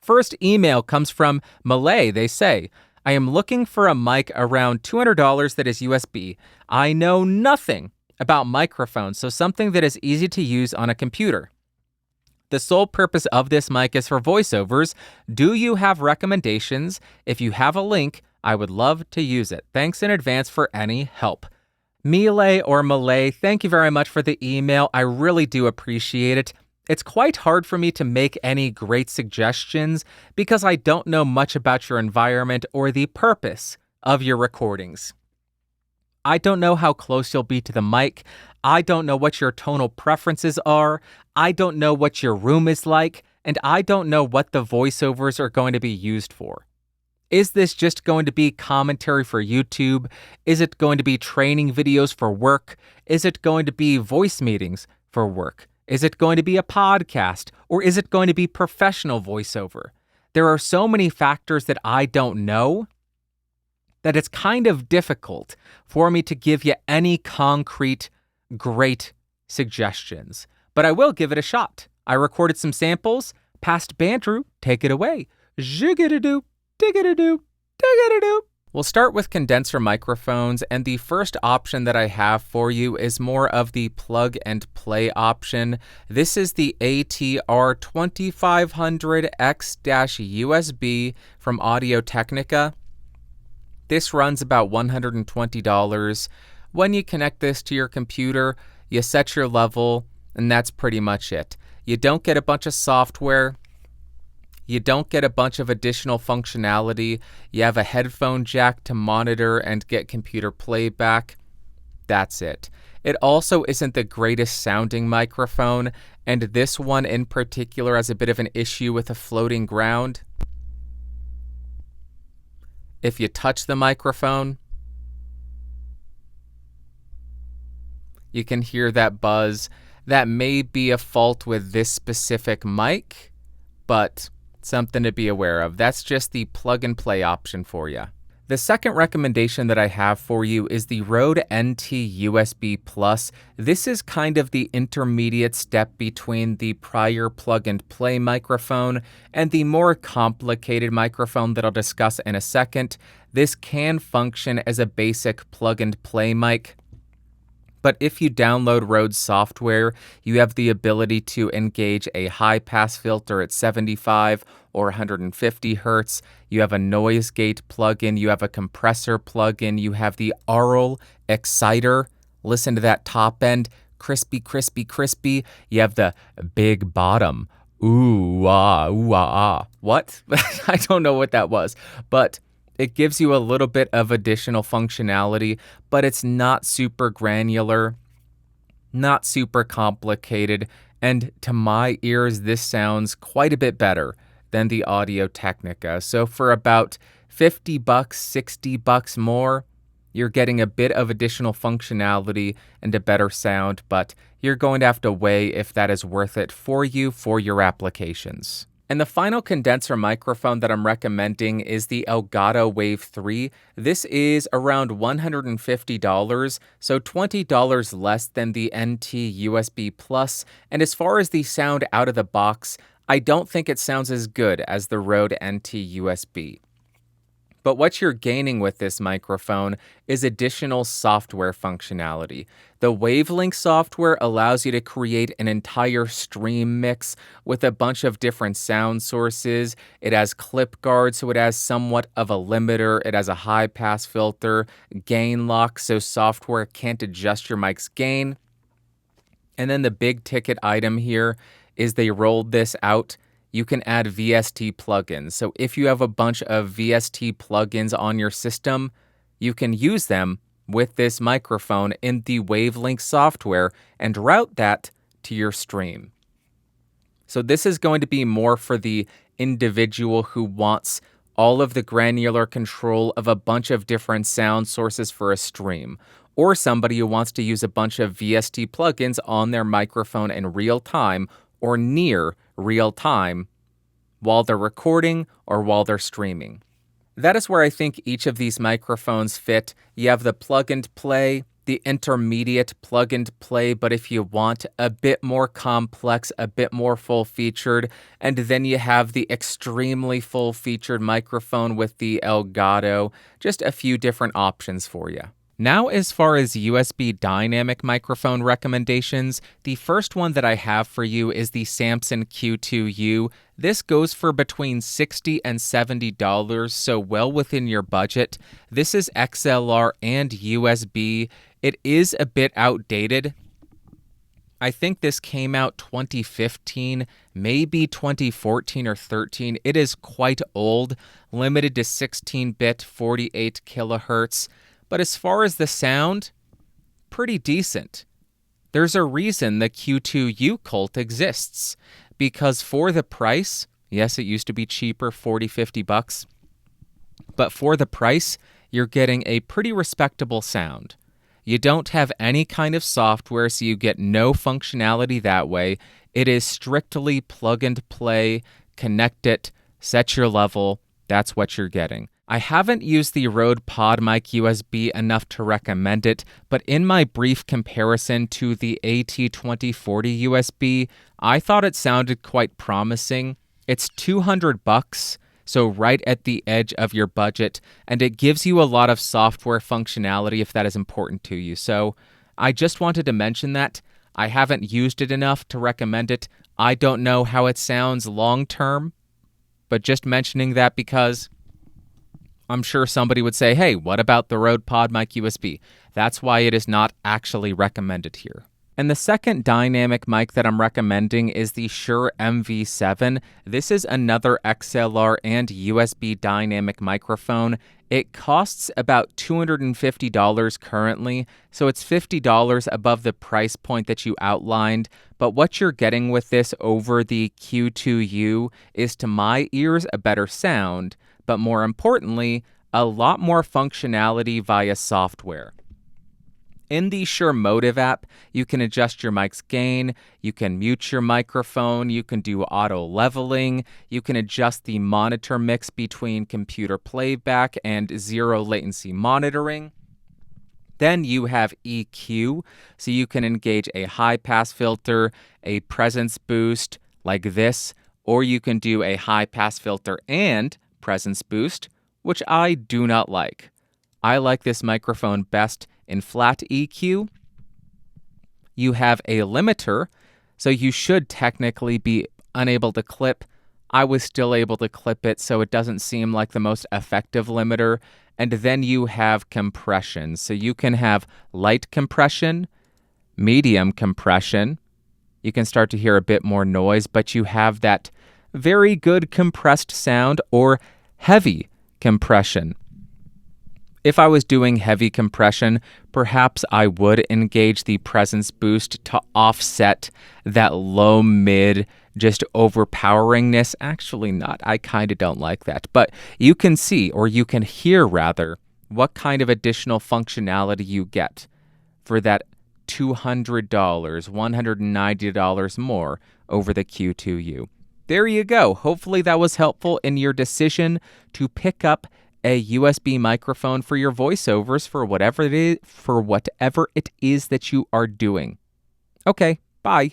First email comes from Malay. They say, I am looking for a mic around $200 that is USB. I know nothing about microphones, so something that is easy to use on a computer. The sole purpose of this mic is for voiceovers. Do you have recommendations? If you have a link, I would love to use it. Thanks in advance for any help. Milay or Malay, thank you very much for the email. I really do appreciate it. It's quite hard for me to make any great suggestions because I don't know much about your environment or the purpose of your recordings. I don't know how close you'll be to the mic. I don't know what your tonal preferences are. I don't know what your room is like. And I don't know what the voiceovers are going to be used for. Is this just going to be commentary for YouTube? Is it going to be training videos for work? Is it going to be voice meetings for work? Is it going to be a podcast? Or is it going to be professional voiceover? There are so many factors that I don't know that it's kind of difficult for me to give you any concrete, great suggestions. But I will give it a shot. I recorded some samples. Past Bandrew, take it away. Zhiggity-doo, diggity-doo, diggity-doo. We'll start with condenser microphones, and the first option that I have for you is more of the plug and play option. This is the ATR 2500X-USB from Audio-Technica. This runs about $120. When you connect this to your computer, you set your level, and that's pretty much it. You don't get a bunch of software. You don't get a bunch of additional functionality. You have a headphone jack to monitor and get computer playback. That's it. It also isn't the greatest sounding microphone, and this one in particular has a bit of an issue with a floating ground. If you touch the microphone, you can hear that buzz. That may be a fault with this specific mic, but something to be aware of. That's just the plug and play option for you. The second recommendation that I have for you is the Rode NT USB Plus. This is kind of the intermediate step between the prior plug and play microphone and the more complicated microphone that I'll discuss in a second. This can function as a basic plug and play mic. But if you download Rode software, you have the ability to engage a high-pass filter at 75 or 150 hertz. You have a noise gate plugin. You have a compressor plugin. You have the Aural exciter. Listen to that top end. Crispy, crispy, crispy. You have the big bottom. Ooh, ah, ooh, ah, ah. What? I don't know what that was. But it gives you a little bit of additional functionality, but it's not super granular, not super complicated, and to my ears, this sounds quite a bit better than the Audio-Technica. So for about $50, $60 more, you're getting a bit of additional functionality and a better sound, but you're going to have to weigh if that is worth it for you for your applications. And the final condenser microphone that I'm recommending is the Elgato Wave 3. This is around $150, so $20 less than the NT USB Plus. And as far as the sound out of the box, I don't think it sounds as good as the Rode NT USB. But what you're gaining with this microphone is additional software functionality. The Wavelink software allows you to create an entire stream mix with a bunch of different sound sources. It has clip guard, so it has somewhat of a limiter. It has a high pass filter, gain lock, so software can't adjust your mic's gain. And then the big ticket item here is they rolled this out. You can add VST plugins. So if you have a bunch of VST plugins on your system, you can use them with this microphone in the Wavelink software and route that to your stream. So this is going to be more for the individual who wants all of the granular control of a bunch of different sound sources for a stream, or somebody who wants to use a bunch of VST plugins on their microphone in real time or near real time while they're recording or while they're streaming. That is where I think each of these microphones fit. You have the plug and play, the intermediate plug and play, but if you want a bit more complex, a bit more full featured, and then you have the extremely full featured microphone with the Elgato, just a few different options for you. Now, as far as USB dynamic microphone recommendations, the first one that I have for you is the Samson Q2U. This goes for between $60 and $70, so well within your budget. This is XLR and USB. It is a bit outdated. I think this came out 2015, maybe 2014 or 13. It is quite old, limited to 16-bit, 48 kilohertz. But as far as the sound, pretty decent. There's a reason the Q2U cult exists, because for the price, yes, it used to be cheaper, 40, 50 bucks, but for the price, you're getting a pretty respectable sound. You don't have any kind of software, so you get no functionality that way. It is strictly plug and play, connect it, set your level, that's what you're getting. I haven't used the Rode PodMic USB enough to recommend it, but in my brief comparison to the AT2040 USB, I thought it sounded quite promising. It's $200, so right at the edge of your budget, and it gives you a lot of software functionality if that is important to you. So I just wanted to mention that. I haven't used it enough to recommend it. I don't know how it sounds long term, but just mentioning that because I'm sure somebody would say, hey, what about the Rode PodMic USB? That's why it is not actually recommended here. And the second dynamic mic that I'm recommending is the Shure MV7. This is another XLR and USB dynamic microphone. It costs about $250 currently, so it's $50 above the price point that you outlined. But what you're getting with this over the Q2U is, to my ears, a better sound, but more importantly, a lot more functionality via software. In the Shure Motive app, you can adjust your mic's gain, you can mute your microphone, you can do auto leveling, you can adjust the monitor mix between computer playback and zero latency monitoring. Then you have EQ, so you can engage a high pass filter, a presence boost like this, or you can do a high pass filter and presence boost, which I do not like. I like this microphone best in flat EQ. You have a limiter, so you should technically be unable to clip. I was still able to clip it, so it doesn't seem like the most effective limiter. And then you have compression, so you can have light compression, medium compression. You can start to hear a bit more noise, but you have that very good compressed sound, or heavy compression. If I was doing heavy compression, perhaps I would engage the presence boost to offset that low-mid, just overpoweringness. Actually not. I kind of don't like that. But you can see, or you can hear rather, what kind of additional functionality you get for that $200, $190 more over the Q2U. There you go. Hopefully that was helpful in your decision to pick up a USB microphone for your voiceovers for whatever it is that you are doing. Okay, bye.